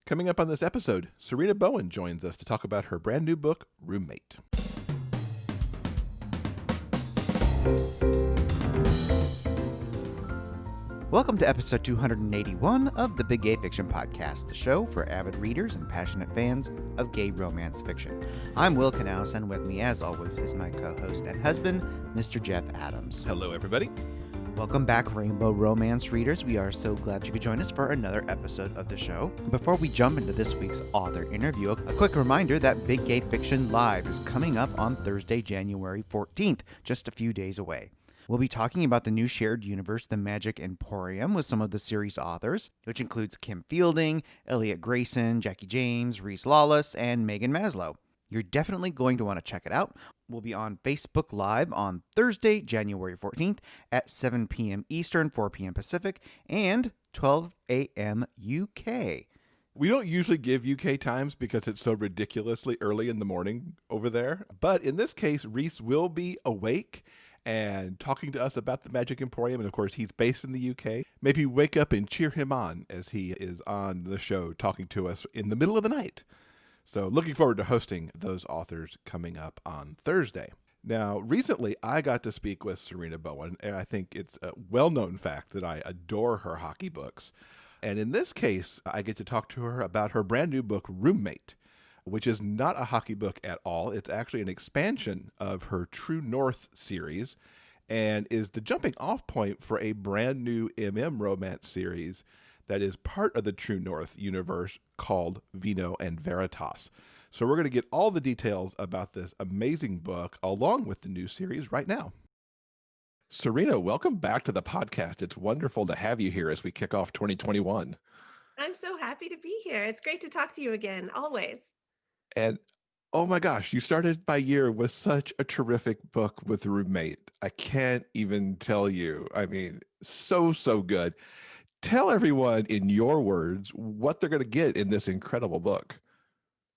Coming up on this episode, Sarina Bowen joins us to talk about her brand new book, Roommate. Welcome to episode 281 of the Big Gay Fiction Podcast, the show for avid readers and passionate fans of gay romance fiction. I'm Will Knaus, and with me, as always, is my co-host and husband, Mr. Jeff Adams. Hello, everybody. Welcome back, Rainbow Romance readers. We are so glad you could join us for another episode of the show. Before we jump into this week's author interview, a quick reminder that Big Gay Fiction Live is coming up on Thursday, January 14th, just a few days away. We'll be talking about the new shared universe, The Magic Emporium, with some of the series authors, which includes Kim Fielding, Elliot Grayson, Jackie James, Reese Lawless, and Megan Maslow. You're definitely going to want to check it out. We'll be on Facebook Live on Thursday, January 14th at 7 p.m. Eastern, 4 p.m. Pacific, and 12 a.m. UK. We don't usually give UK times because it's so ridiculously early in the morning over there. But in this case, Reese will be awake and talking to us about the Magic Emporium. And of course, he's based in the UK. Maybe wake up and cheer him on as he is on the show talking to us in the middle of the night. So looking forward to hosting those authors coming up on Thursday. Now, recently, I got to speak with Sarina Bowen, and I think it's a well-known fact that I adore her hockey books. And in this case, I get to talk to her about her brand new book, Roommate, which is not a hockey book at all. It's actually an expansion of her True North series and is the jumping off point for a brand new romance series that is part of the True North universe called Vino and Veritas. So we're going to get all the details about this amazing book along with the new series right now. Sarina, welcome back to the podcast. It's wonderful to have you here as we kick off 2021. I'm so happy to be here. It's great to talk to you again, always. And oh my gosh, you started my year with such a terrific book with Roommate. I can't even tell you. I mean, so good. Tell everyone in your words what they're going to get in this incredible book.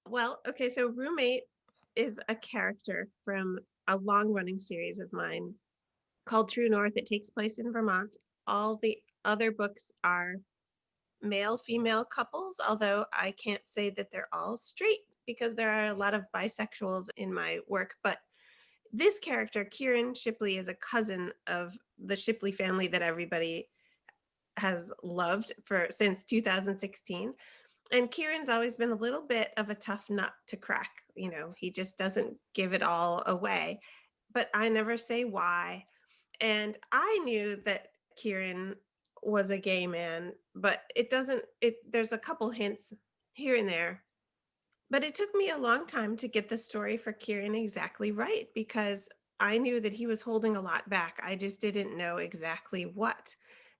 Well, okay, so Roommate is a character from a long-running series of mine called True North. It takes place in Vermont. All the other books are male-female couples, although I can't say that they're all straight because there are a lot of bisexuals in my work. But this character, Kieran Shipley, is a cousin of the Shipley family that everybody has loved since 2016. And Kieran's always been a little bit of a tough nut to crack. You know, he just doesn't give it all away. But I never say why. And I knew that Kieran was a gay man, but there's a couple hints here and there. But it took me a long time to get the story for Kieran exactly right because I knew that he was holding a lot back. I just didn't know exactly what.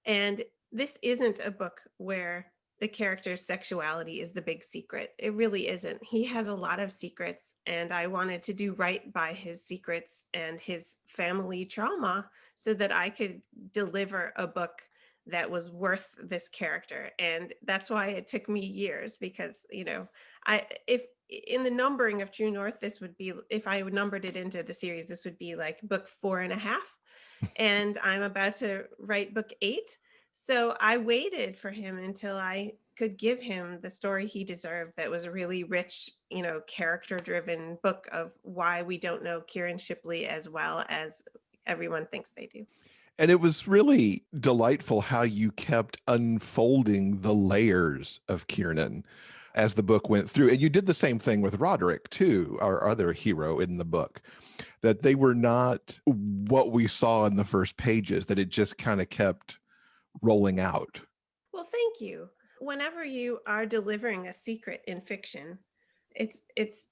And this isn't a book where the character's sexuality is the big secret. It really isn't. He has a lot of secrets, and I wanted to do right by his secrets and his family trauma so that I could deliver a book that was worth this character. And that's why it took me years because, you know, if in the numbering of True North, this would be, if I numbered it into the series, this would be like book 4.5. And I'm about to write book 8. So I waited for him until I could give him the story he deserved. That was a really rich, you know, character-driven book of why we don't know Kieran Shipley as well as everyone thinks they do. And it was really delightful how you kept unfolding the layers of Kiernan as the book went through. And you did the same thing with Roderick, too, our other hero in the book, that they were not what we saw in the first pages, that it just kind of kept rolling out. Well, thank you. Whenever you are delivering a secret in fiction, it's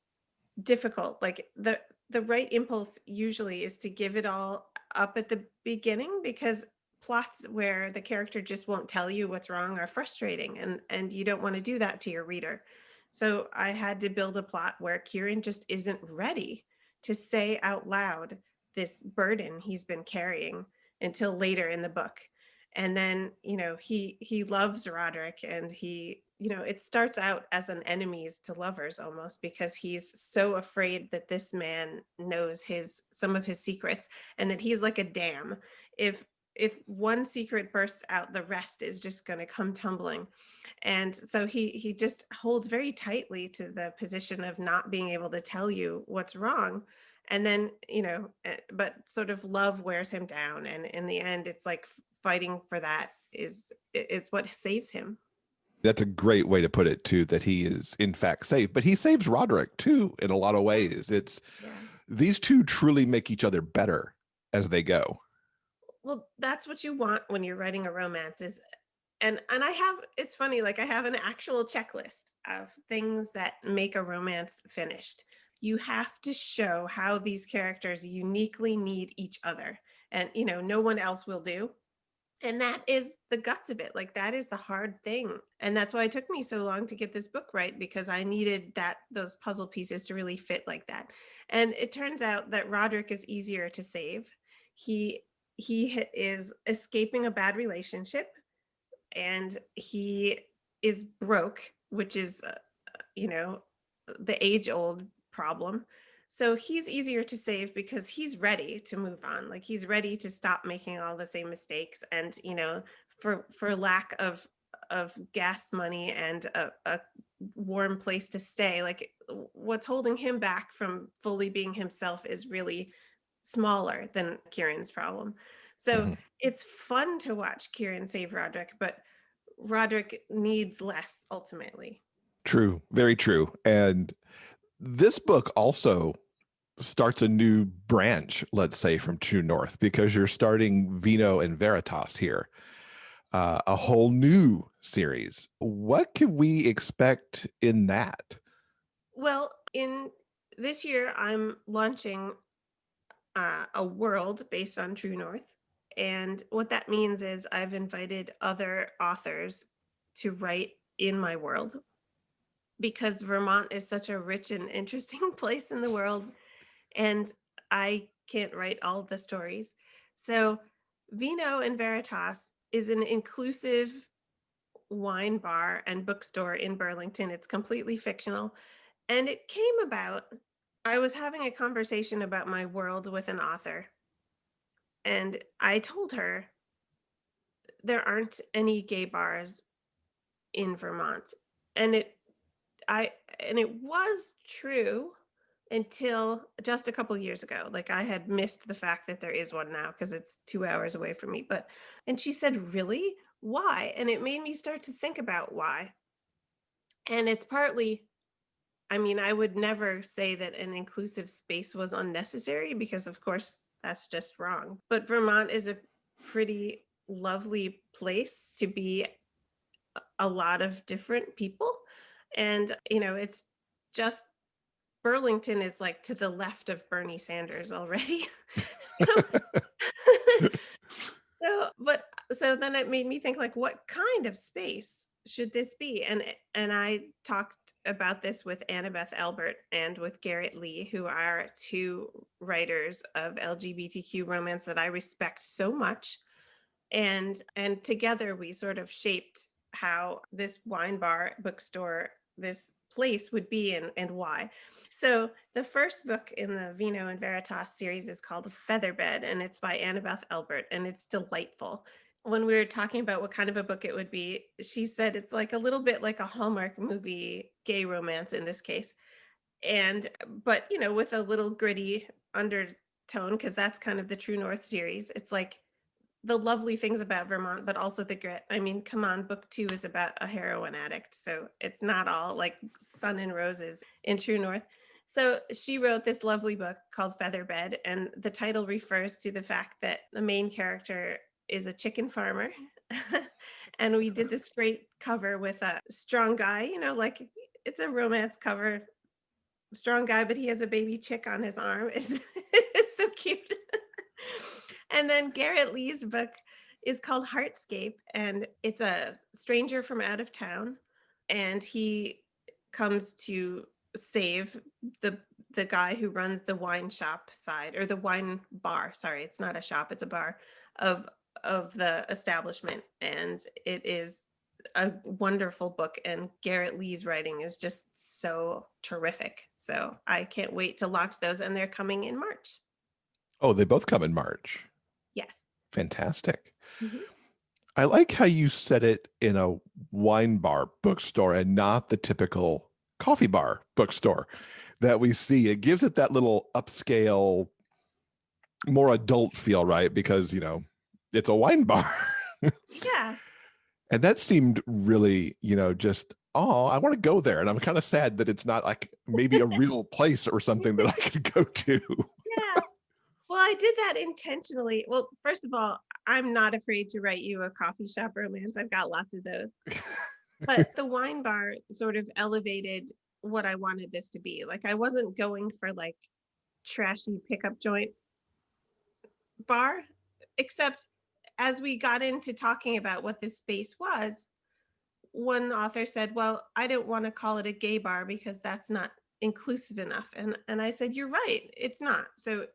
difficult. Like the right impulse usually is to give it all up at the beginning because plots where the character just won't tell you what's wrong are frustrating, and you don't want to do that to your reader. So I had to build a plot where Kieran just isn't ready to say out loud this burden he's been carrying until later in the book. And then, you know, he loves Roderick, and he, you know, it starts out as an enemies to lovers almost because he's so afraid that this man knows some of his secrets and that he's like a dam. If if one secret bursts out, the rest is just going to come tumbling. And so he just holds very tightly to the position of not being able to tell you what's wrong. And then, but sort of love wears him down. And in the end, it's like fighting for that is what saves him. That's a great way to put it too, that he is in fact saved, but he saves Roderick too in a lot of ways. Yeah. These two truly make each other better as they go. Well, that's what you want when you're writing a romance and I have, it's funny, like I have an actual checklist of things that make a romance finished. You have to show how these characters uniquely need each other, and no one else will do. And that is the guts of it. Like that is the hard thing. And that's why it took me so long to get this book right, because I needed those puzzle pieces to really fit like that. And it turns out that Roderick is easier to save. He is escaping a bad relationship, and he is broke, which is the age old problem. So he's easier to save because he's ready to move on. Like he's ready to stop making all the same mistakes. And, for lack of gas money and a warm place to stay, like what's holding him back from fully being himself is really smaller than Kieran's problem. So it's fun to watch Kieran save Roderick, but Roderick needs less ultimately. True, very true. And this book also starts a new branch, let's say, from True North, because you're starting Vino and Veritas here, a whole new series. What can we expect in that? Well, in this year, I'm launching a world based on True North. And what that means is I've invited other authors to write in my world, because Vermont is such a rich and interesting place in the world, and I can't write all of the stories. So Vino and Veritas is an inclusive wine bar and bookstore in Burlington. It's completely fictional. And it came about, I was having a conversation about my world with an author, and I told her there aren't any gay bars in Vermont. And it was true until just a couple years ago. Like I had missed the fact that there is one now because it's 2 hours away from me. And she said, "Really? Why?" And it made me start to think about why. And it's partly, I mean, I would never say that an inclusive space was unnecessary, because of course that's just wrong. But Vermont is a pretty lovely place to be a lot of different people. And, it's just, Burlington is like to the left of Bernie Sanders already. so, so then it made me think, like, what kind of space should this be? And I talked about this with Annabeth Albert and with Garrett Lee, who are two writers of LGBTQ romance that I respect so much. And together we sort of shaped how this wine bar, bookstore, this place would be, and why. So the first book in the Vino and Veritas series is called Featherbed, and it's by Annabeth Albert, and it's delightful. When we were talking about what kind of a book it would be, she said it's like a little bit like a Hallmark movie, gay romance in this case. But with a little gritty undertone, because that's kind of the True North series. It's like the lovely things about Vermont, but also the grit. I mean, come on, book 2 is about a heroin addict. So it's not all like sun and roses in True North. So she wrote this lovely book called Featherbed, and the title refers to the fact that the main character is a chicken farmer. And we did this great cover with a strong guy, like it's a romance cover, strong guy, but he has a baby chick on his arm. It's so cute. And then Garrett Lee's book is called Heartscape, and it's a stranger from out of town, and he comes to save the guy who runs the wine shop side, or the wine bar. Sorry, it's not a shop, it's a bar of the establishment. And it is a wonderful book, and Garrett Lee's writing is just so terrific. So I can't wait to launch those, and they're coming in March. Oh, they both come in March. Yes. Fantastic. Mhm. I like how you said it in a wine bar bookstore and not the typical coffee bar bookstore that we see. It gives it that little upscale, more adult feel, right? Because, it's a wine bar. Yeah. And that seemed really, just, oh, I want to go there. And I'm kind of sad that it's not like maybe a real place or something that I could go to. Yeah. Well, I did that intentionally. Well, first of all, I'm not afraid to write you a coffee shop romance. I've got lots of those. But the wine bar sort of elevated what I wanted this to be. Like, I wasn't going for like trashy pickup joint bar, except as we got into talking about what this space was, one author said, "Well, I don't want to call it a gay bar because that's not inclusive enough." And I said, "You're right. It's not." So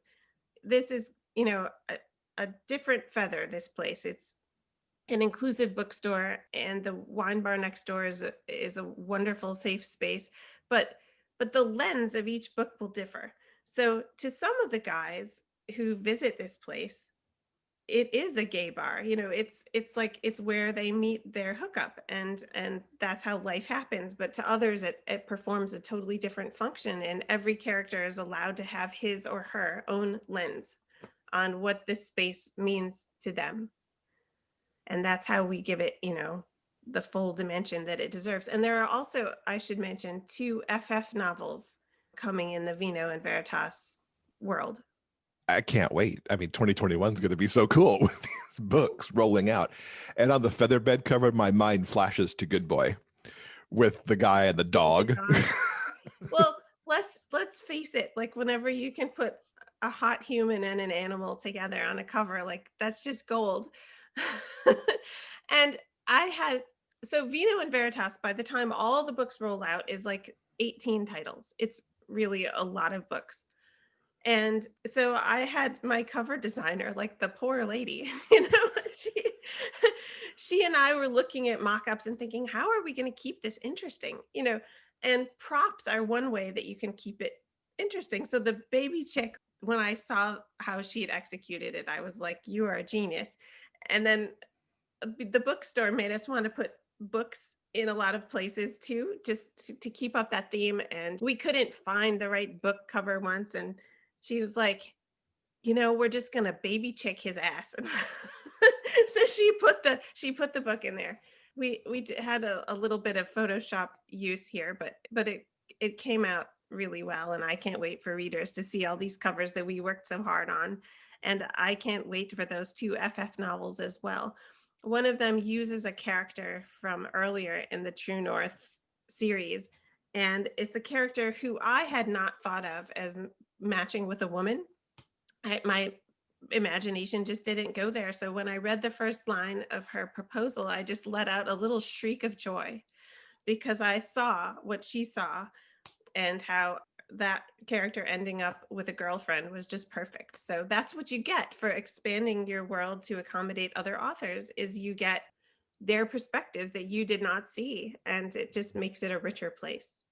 this is, a different feather, this place. It's an inclusive bookstore, and the wine bar next door is a wonderful safe space, but the lens of each book will differ. So to some of the guys who visit this place, it is a gay bar. It's like it's where they meet their hookup, and that's how life happens. But to others, it performs a totally different function, and every character is allowed to have his or her own lens on what this space means to them. And that's how we give it, the full dimension that it deserves. And there are also, I should mention, 2 FF novels coming in the Vino and Veritas world. I can't wait. I mean, 2021 is going to be so cool with these books rolling out. And on the featherbed cover, my mind flashes to Good Boy with the guy and the dog. Well, let's face it, like whenever you can put a hot human and an animal together on a cover, like that's just gold. And I had so Vino and Veritas, by the time all the books roll out, is like 18 titles. It's really a lot of books. And so I had my cover designer, like the poor lady, she she and I were looking at mock-ups and thinking, how are we going to keep this interesting? And props are one way that you can keep it interesting. So the baby chick, when I saw how she had executed it, I was like, you are a genius. And then the bookstore made us want to put books in a lot of places too, just to keep up that theme. And we couldn't find the right book cover once. And she was like, we're just gonna baby chick his ass. So she put the book in there. We had a little bit of Photoshop use here, but it came out really well, and I can't wait for readers to see all these covers that we worked so hard on. And I can't wait for those 2 FF novels as well. One of them uses a character from earlier in the True North series, and it's a character who I had not thought of as matching with a woman. My imagination just didn't go there. So when I read the first line of her proposal, I just let out a little shriek of joy because I saw what she saw, and how that character ending up with a girlfriend was just perfect. So that's what you get for expanding your world to accommodate other authors, is you get their perspectives that you did not see, and it just makes it a richer place.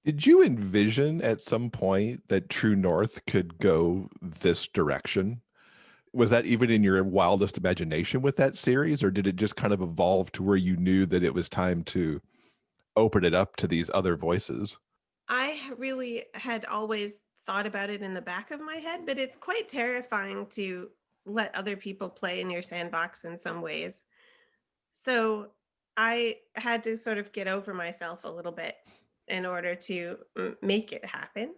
Did you envision at some point that True North could go this direction? Was that even in your wildest imagination with that series, or did it just kind of evolve to where you knew that it was time to open it up to these other voices? I really had always thought about it in the back of my head, but it's quite terrifying to let other people play in your sandbox in some ways. So I had to sort of get over myself a little bit in order to make it happen.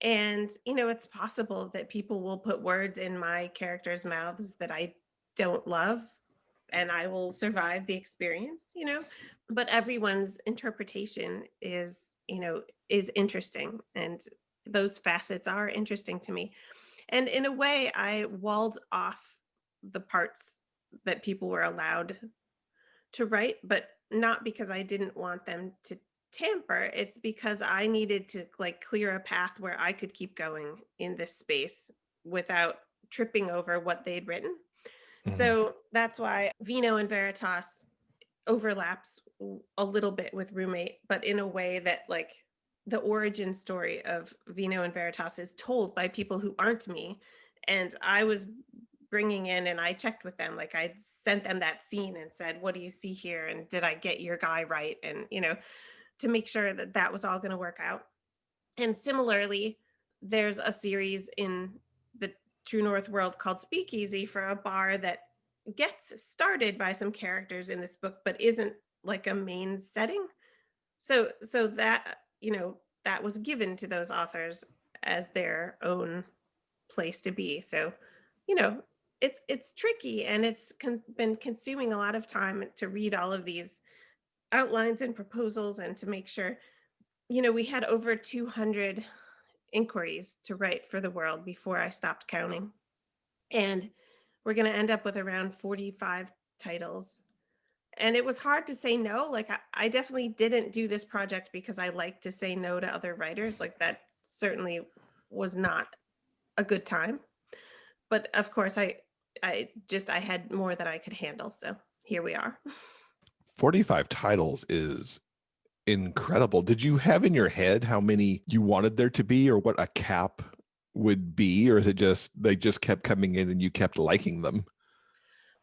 And, it's possible that people will put words in my characters' mouths that I don't love, and I will survive the experience. But everyone's interpretation is interesting. And those facets are interesting to me. And in a way, I walled off the parts that people were allowed to write, but not because I didn't want them to tamper. It's because I needed to like clear a path where I could keep going in this space without tripping over what they'd written. Mhm. So that's why Vino and Veritas overlaps a little bit with Roommate, but in a way that like the origin story of Vino and Veritas is told by people who aren't me. And I was bringing in, and I checked with them. Like I sent them that scene and said, what do you see here? And did I get your guy right? And, to make sure that that was all going to work out. And similarly, there's a series in the True North world called Speakeasy for a bar that gets started by some characters in this book, but isn't like a main setting. So that, that was given to those authors as their own place to be. So, you know, it's tricky, and it's been consuming a lot of time to read all of these outlines and proposals, and to make sure, we had over 200 inquiries to write for the world before I stopped counting. And we're going to end up with around 45 titles. And it was hard to say no. Like, I definitely didn't do this project because I like to say no to other writers. Like, that certainly was not a good time. But of course, I had more than I could handle. So here we are. 45 titles is incredible. Did you have in your head how many you wanted there to be, or what a cap would be? Or is it just they just kept coming in and you kept liking them?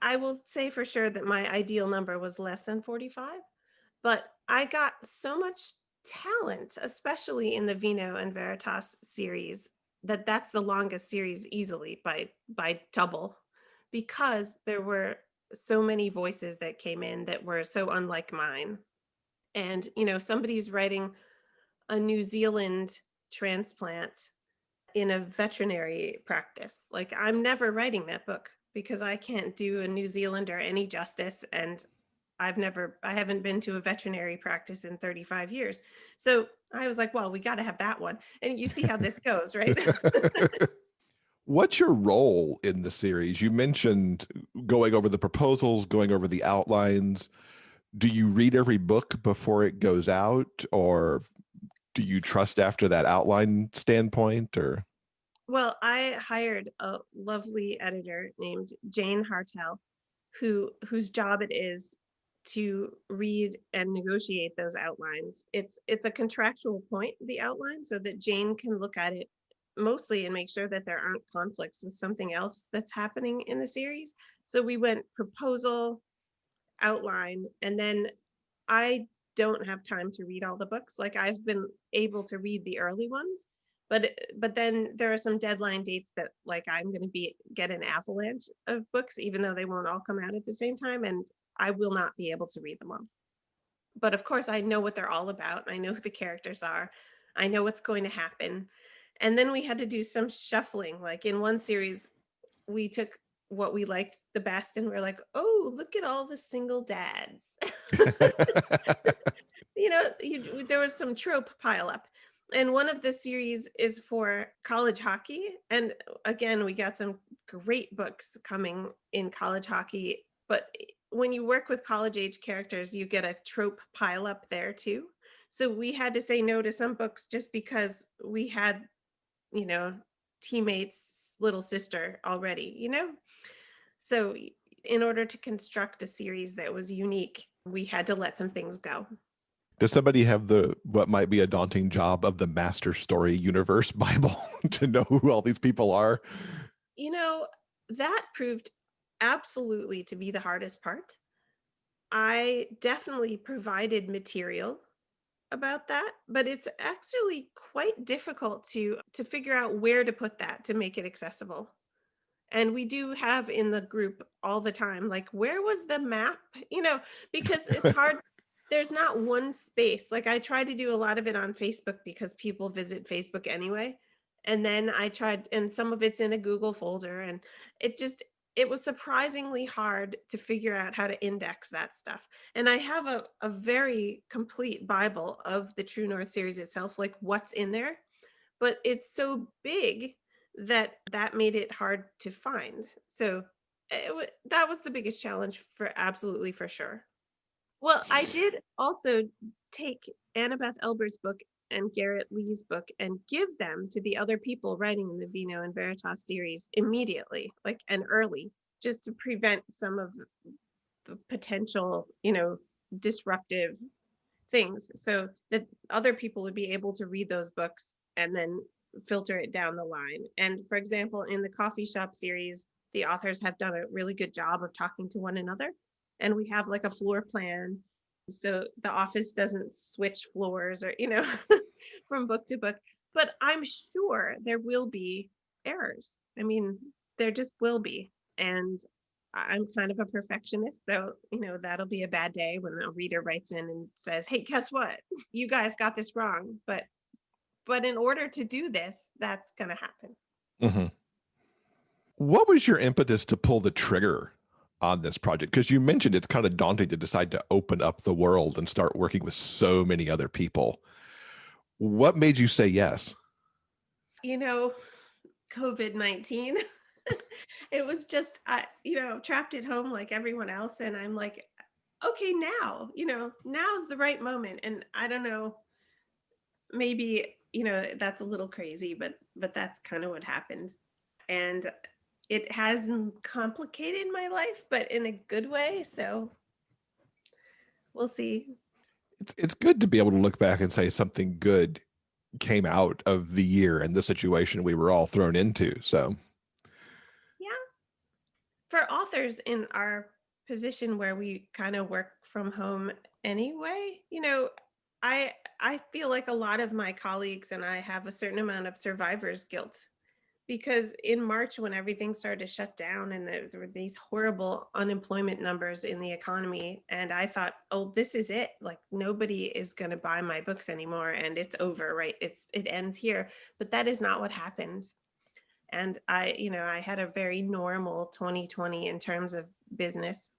I will say for sure that my ideal number was less than 45, but I got so much talent, especially in the Vino and Veritas series, that's the longest series easily by double, because there were so many voices that came in that were so unlike mine. And, somebody's writing a New Zealand transplant in a veterinary practice. Like, I'm never writing that book because I can't do a New Zealander any justice. And I haven't been to a veterinary practice in 35 years. So I was like, well, we got to have that one. And you see how this goes, right? What's your role in the series? You mentioned going over the proposals, going over the outlines. Do you read every book before it goes out, or do you trust after that outline standpoint? Or Well, I hired a lovely editor named Jane Hartel, whose job it is to read and negotiate those outlines. It's a contractual point, the outline, so that Jane can look at it mostly and make sure that there aren't conflicts with something else that's happening in the series. So we went proposal, outline, and then I don't have time to read all the books. Like, I've been able to read the early ones, but then there are some deadline dates that, like, I'm going to get an avalanche of books, even though they won't all come out at the same time, and I will not be able to read them all. But of course, I know what they're all about. I know who the characters are. I know what's going to happen. And then we had to do some shuffling. Like, in one series, we took what we liked the best and we're like, oh, look at all the single dads. There was some trope pile up. And one of the series is for college hockey. And again, we got some great books coming in college hockey. But when you work with college age characters, you get a trope pile up there too. So we had to say no to some books just because we had, teammates' little sister already, So in order to construct a series that was unique, we had to let some things go. does somebody have what might be a daunting job of the Master Story Universe Bible to know who all these people are? That proved absolutely to be the hardest part. I definitely provided material about that, but it's actually quite difficult to figure out where to put that to make it accessible. And we do have in the group all the time, like, where was the map? Because it's hard. There's not one space. Like, I tried to do a lot of it on Facebook because people visit Facebook anyway. And then I tried, and some of it's in a Google folder, and it was surprisingly hard to figure out how to index that stuff. And I have a very complete Bible of the True North series itself, like what's in there, but it's so big that made it hard to find. So that was the biggest challenge for sure. Well, I did also take Annabeth Elbert's book and Garrett Lee's book and give them to the other people writing in the Vino and Veritas series immediately, and early, just to prevent some of the potential, disruptive things, so that other people would be able to read those books and then filter it down the line. And for example, in the coffee shop series, the authors have done a really good job of talking to one another. And we have like a floor plan. So the office doesn't switch floors or, from book to book. But I'm sure there will be errors. I mean, there just will be. And I'm kind of a perfectionist. So, that'll be a bad day when a reader writes in and says, hey, guess what? You guys got this wrong. But in order to do this, that's going to happen. Mm-hmm. What was your impetus to pull the trigger on this project? Because you mentioned it's kind of daunting to decide to open up the world and start working with so many other people. What made you say yes? COVID-19. It was just, trapped at home like everyone else. And I'm like, okay, now's the right moment. And I don't know, maybe, that's a little crazy, but that's kind of what happened. And it has complicated my life, but in a good way. So we'll see. It's good to be able to look back and say something good came out of the year and the situation we were all thrown into. So yeah, for authors in our position where we kind of work from home anyway, I feel like a lot of my colleagues and I have a certain amount of survivor's guilt, because in March, when everything started to shut down and there were these horrible unemployment numbers in the economy, and I thought, oh, this is it. Like, nobody is going to buy my books anymore and it's over, right? It ends here. But that is not what happened. And I had a very normal 2020 in terms of business.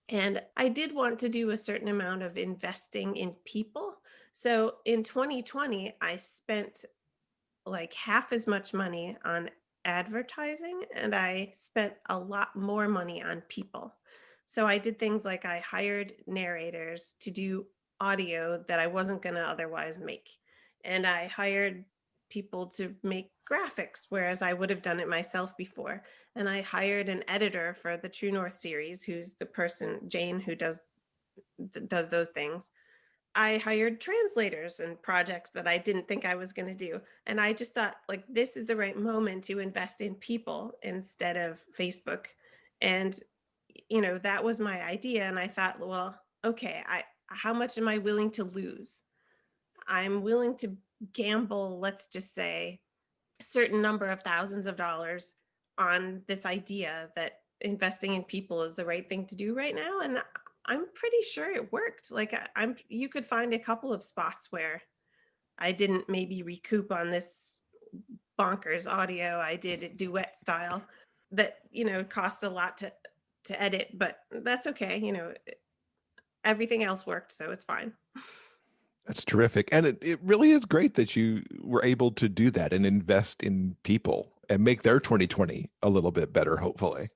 And I did want to do a certain amount of investing in people. So in 2020, I spent like half as much money on advertising, and I spent a lot more money on people. So I did things like I hired narrators to do audio that I wasn't going to otherwise make. And I hired people to make graphics, whereas I would have done it myself before. And I hired an editor for the True North series, who's the person, Jane, who does those things. I hired translators and projects that I didn't think I was going to do. And I just thought, like, this is the right moment to invest in people instead of Facebook. And, that was my idea. And I thought, well, okay, how much am I willing to lose? I'm willing to gamble, let's just say, a certain number of thousands of dollars on this idea that investing in people is the right thing to do right now. And I'm pretty sure it worked. Like, you could find a couple of spots where I didn't maybe recoup on this bonkers audio I did a duet style that, cost a lot to edit, but that's okay. Everything else worked, so it's fine. that's terrific. And it really is great that you were able to do that and invest in people and make their 2020 a little bit better, hopefully.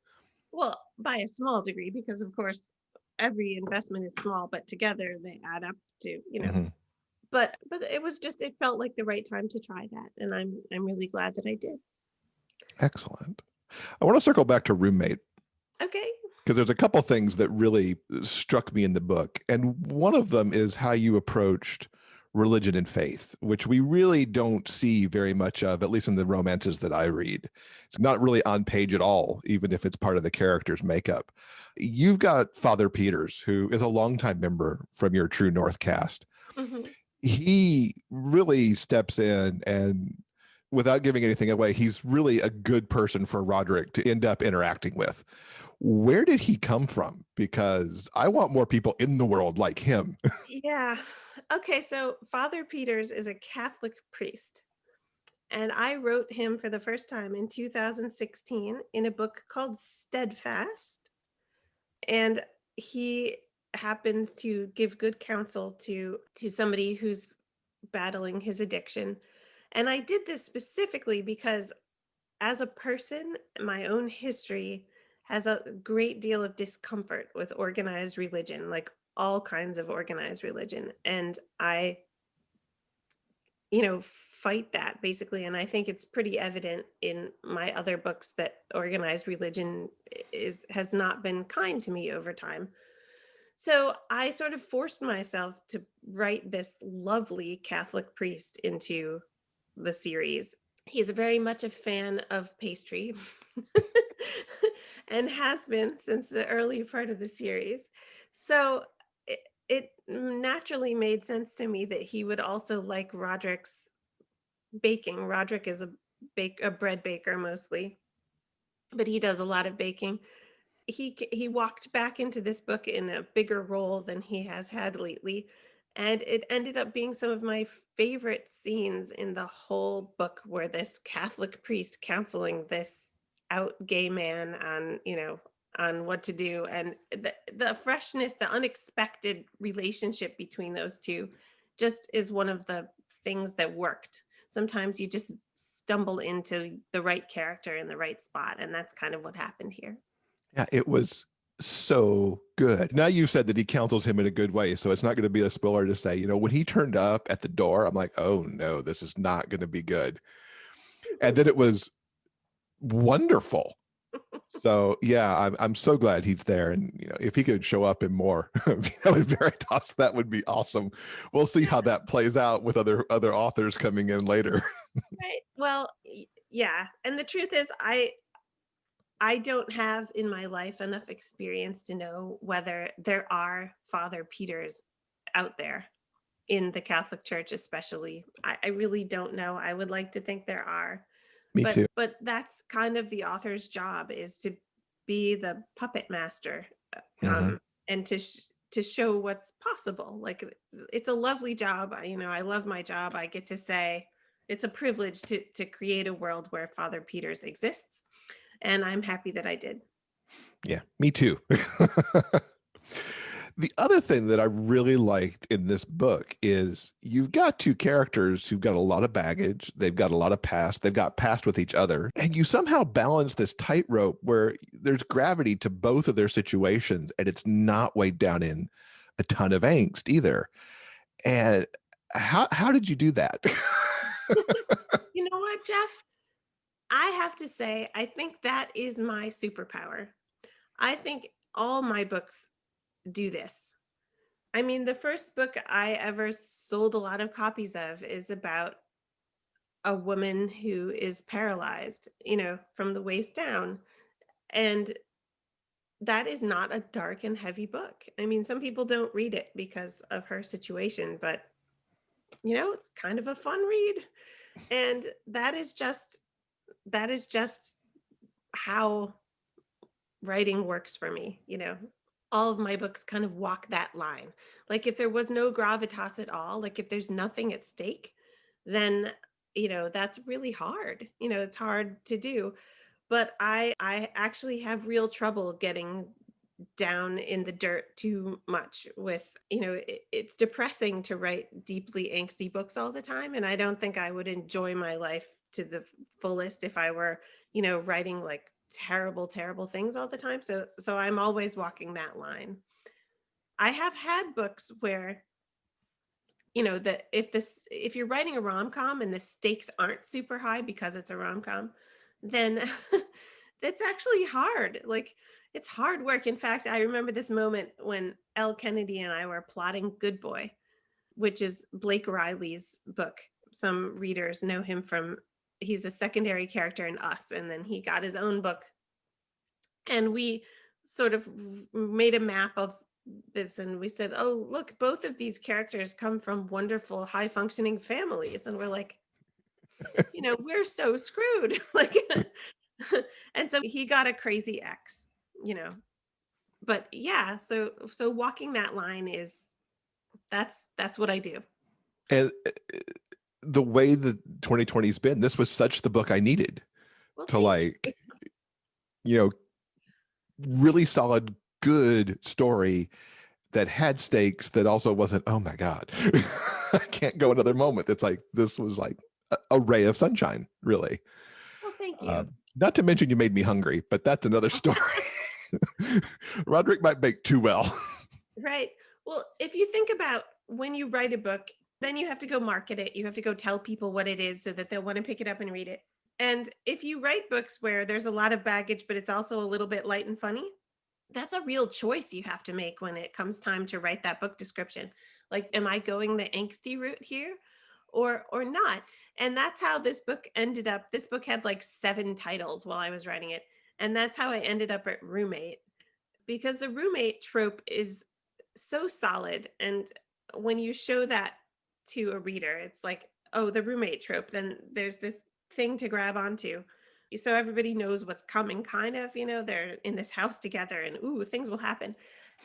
Well, by a small degree, because of course every investment is small, but together they add up to, Mm-hmm. but it felt like the right time to try that. And I'm really glad that I did. Excellent. I want to circle back to Roommate. Okay. Because there's a couple things that really struck me in the book. And one of them is how you approached religion and faith, which we really don't see very much of, at least in the romances that I read. It's not really on page at all, even if it's part of the character's makeup. You've got Father Peters, who is a longtime member from your True North cast. Mm-hmm. He really steps in, and without giving anything away, he's really a good person for Roderick to end up interacting with. Where did he come from? Because I want more people in the world like him. Yeah. Okay, so Father Peters is a Catholic priest, and I wrote him for the first time in 2016 in a book called Steadfast. And he happens to give good counsel to somebody who's battling his addiction. And I did this specifically because, as a person, my own history has a great deal of discomfort with organized religion, like all kinds of organized religion. And I, fight that basically. And I think it's pretty evident in my other books that organized religion has not been kind to me over time. So I sort of forced myself to write this lovely Catholic priest into the series. He's very much a fan of pastry. and has been since the early part of the series. So it naturally made sense to me that he would also like Roderick's baking. Roderick is a bread baker mostly, but he does a lot of baking. He walked back into this book in a bigger role than he has had lately, and it ended up being some of my favorite scenes in the whole book, where this Catholic priest counseling this out gay man on, on what to do, and the freshness, the unexpected relationship between those two just is one of the things that worked. Sometimes you just stumble into the right character in the right spot, and that's kind of what happened here. Yeah, it was so good. Now you said that he counsels him in a good way, so it's not going to be a spoiler to say, when he turned up at the door, I'm like, oh no, this is not going to be good. And then it was wonderful. So yeah, I'm so glad he's there, and if he could show up in more Vino and Veritas, that would be awesome. We'll see how that plays out with other authors coming in later. Right. Well, yeah. And the truth is, I don't have in my life enough experience to know whether there are Father Peters out there in the Catholic Church, especially. I really don't know. I would like to think there are. Me But too. but that's kind of the author's job, is to be the puppet master, Mhm. and to show what's possible. Like, it's a lovely job. I love my job. I get to say it's a privilege to create a world where Father Peters exists, and I'm happy that I did. Yeah, me too. The other thing that I really liked in this book is you've got two characters who've got a lot of baggage. They've got a lot of past. They've got past with each other. And you somehow balance this tightrope where there's gravity to both of their situations, and it's not weighed down in a ton of angst either. And how did you do that? You know what, Jeff? I have to say, I think that is my superpower. I think all my books do this. I mean, the first book I ever sold a lot of copies of is about a woman who is paralyzed, from the waist down. And that is not a dark and heavy book. I mean, some people don't read it because of her situation, but it's kind of a fun read. And that is just how writing works for me. All of my books kind of walk that line. Like, if there was no gravitas at all, like if there's nothing at stake, then that's really hard. It's hard to do. But I actually have real trouble getting down in the dirt too much with, it's depressing to write deeply angsty books all the time, and I don't think I would enjoy my life to the fullest if I were, writing like terrible things all the time. So I'm always walking that line. I have had books where, that if you're writing a rom-com and the stakes aren't super high because it's a rom-com, then that's actually hard. Like, it's hard work. In fact, I remember this moment when Elle Kennedy and I were plotting Good Boy, which is Blake Riley's book. Some readers know him from, he's a secondary character in Us, and then he got his own book. And we sort of made a map of this, and we said, oh, look, both of these characters come from wonderful high functioning families, and we're like, we're so screwed. Like, and so he got a crazy ex, but yeah, so walking that line is, that's what I do. And the way the 2020's been, this was such the book I needed Well, to, thank you. like, really solid, good story that had stakes, that also wasn't, oh my God, I can't go another moment. It's like, this was like a ray of sunshine, really. Well, thank you. Not to mention you made me hungry, but that's another story. Roderick might bake too well. Right. Well, if you think about when you write a book, then you have to go market it. You have to go tell people what it is so that they'll want to pick it up and read it. And if you write books where there's a lot of baggage, but it's also a little bit light and funny, that's a real choice you have to make when it comes time to write that book description. Like, am I going the angsty route here or not? And that's how this book ended up. This book had like 7 titles while I was writing it. And that's how I ended up at roommate, because the roommate trope is so solid. And when you show that to a reader, it's like, oh, the roommate trope, then there's this thing to grab onto. So everybody knows what's coming, kind of, they're in this house together and ooh, things will happen.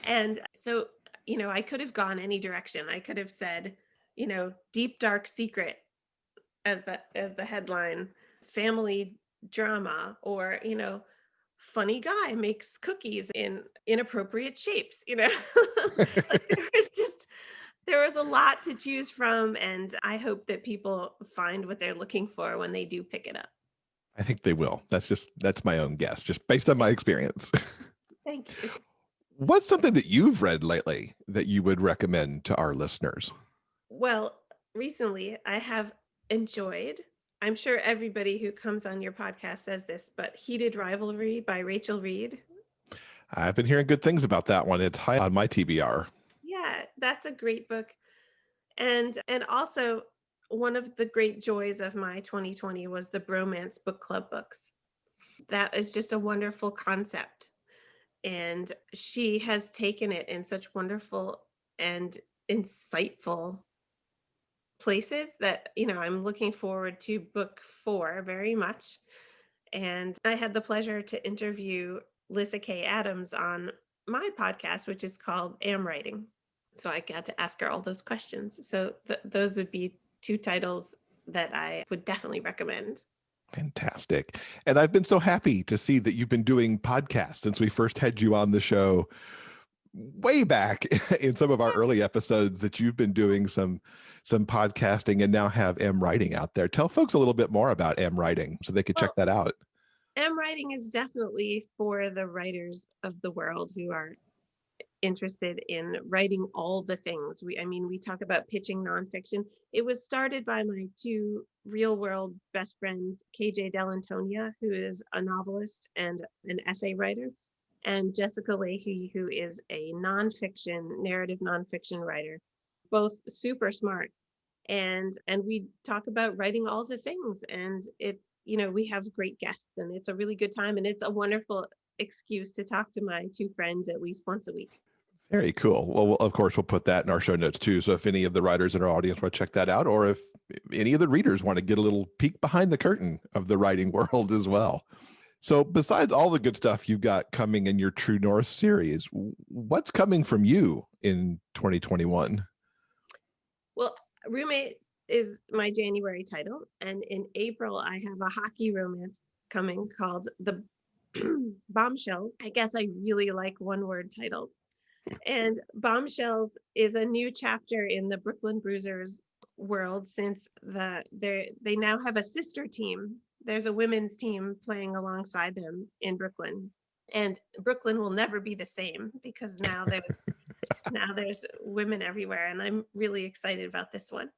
And so, I could have gone any direction. I could have said, deep dark secret as the headline, family drama, or funny guy makes cookies in inappropriate shapes. Like there was a lot to choose from, and I hope that people find what they're looking for when they do pick it up. I think they will. That's my own guess, just based on my experience. Thank you. What's something that you've read lately that you would recommend to our listeners? Well, recently I have enjoyed, I'm sure everybody who comes on your podcast says this, but Heated Rivalry by Rachel Reed. I've been hearing good things about that one. It's high on my TBR. Yeah, that's a great book. And also, one of the great joys of my 2020 was the Bromance Book Club books. That is just a wonderful concept. And she has taken it in such wonderful and insightful places that, I'm looking forward to book 4 very much. And I had the pleasure to interview Lissa K. Adams on my podcast, which is called Am Writing. So I got to ask her all those questions. So those would be 2 titles that I would definitely recommend. Fantastic. And I've been so happy to see that you've been doing podcasts since we first had you on the show way back in some of our early episodes, that you've been doing some podcasting and now have Am Writing out there. Tell folks a little bit more about Am Writing so they could check that out. Am Writing is definitely for the writers of the world who are interested in writing all the things. We talk about pitching nonfiction. It was started by my 2 real world best friends, KJ Delantonia, who is a novelist and an essay writer, and Jessica Leahy, who is a narrative nonfiction writer, both super smart. And we talk about writing all the things, and it's, we have great guests, and it's a really good time, and it's a wonderful excuse to talk to my 2 friends at least once a week. Very cool. Well, of course, we'll put that in our show notes too. So if any of the writers in our audience want to check that out, or if any of the readers want to get a little peek behind the curtain of the writing world as well. So besides all the good stuff you've got coming in your True North series, what's coming from you in 2021? Well, Roommate is my January title. And in April, I have a hockey romance coming called The Bombshells. I guess I really like one-word titles. And Bombshells is a new chapter in the Brooklyn Bruisers world, since they now have a sister team. There's a women's team playing alongside them in Brooklyn, and Brooklyn will never be the same because now there's women everywhere, and I'm really excited about this one.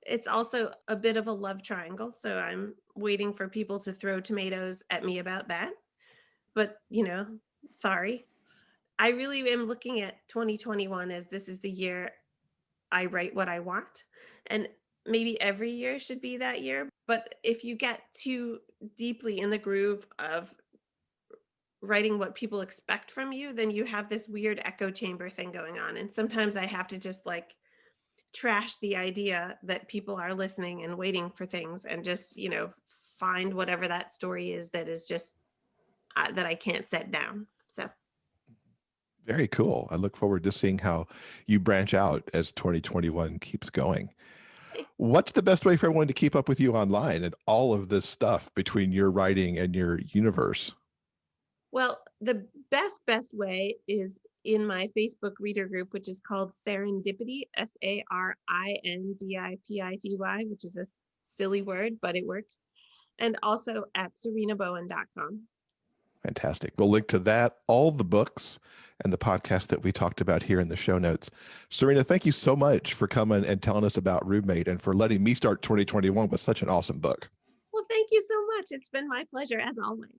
It's also a bit of a love triangle, so I'm waiting for people to throw tomatoes at me about that. But sorry. I really am looking at 2021 as this is the year I write what I want. And maybe every year should be that year. But if you get too deeply in the groove of writing what people expect from you, then you have this weird echo chamber thing going on. And sometimes I have to just trash the idea that people are listening and waiting for things, and just, find whatever that story is that is just that I can't set down. So. Very cool. I look forward to seeing how you branch out as 2021 keeps going. Thanks. What's the best way for everyone to keep up with you online and all of this stuff between your writing and your universe? Well, the best way is in my Facebook reader group, which is called Serendipity, SARINDIPITY, which is a silly word, but it works. And also at sarinabowen.com. Fantastic. We'll link to that, all the books, and the podcast that we talked about here in the show notes. Sarina, thank you so much for coming and telling us about Roommate and for letting me start 2021 with such an awesome book. Well, thank you so much. It's been my pleasure, as always.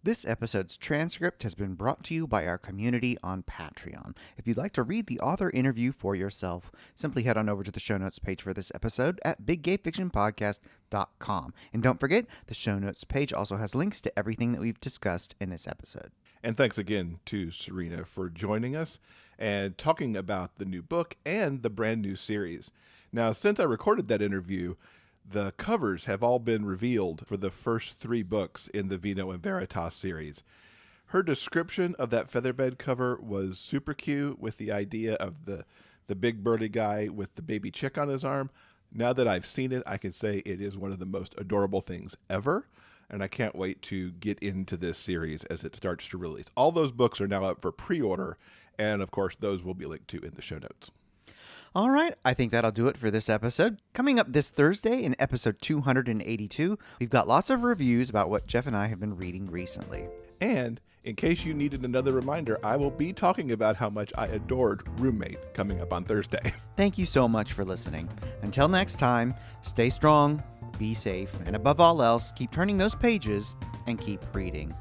This episode's transcript has been brought to you by our community on Patreon. If you'd like to read the author interview for yourself, simply head on over to the show notes page for this episode at biggayfictionpodcast.com. And don't forget, the show notes page also has links to everything that we've discussed in this episode. And thanks again to Sarina for joining us and talking about the new book and the brand new series. Now, since I recorded that interview, the covers have all been revealed for the first 3 books in the Vino and Veritas series. Her description of that featherbed cover was super cute, with the idea of the big burly guy with the baby chick on his arm. Now that I've seen it, I can say it is one of the most adorable things ever, and I can't wait to get into this series as it starts to release. All those books are now up for pre-order, and of course those will be linked to in the show notes. All right, I think that'll do it for this episode. Coming up this Thursday in episode 282, we've got lots of reviews about what Jeff and I have been reading recently. And in case you needed another reminder, I will be talking about how much I adored Roommate coming up on Thursday. Thank you so much for listening. Until next time, stay strong, be safe, and above all else, keep turning those pages and keep reading.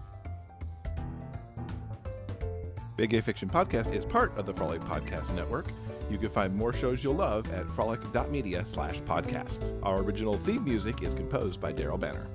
Big Gay Fiction Podcast is part of the Frolic Podcast Network. You can find more shows you'll love at frolic.media/podcasts. Our original theme music is composed by Daryl Banner.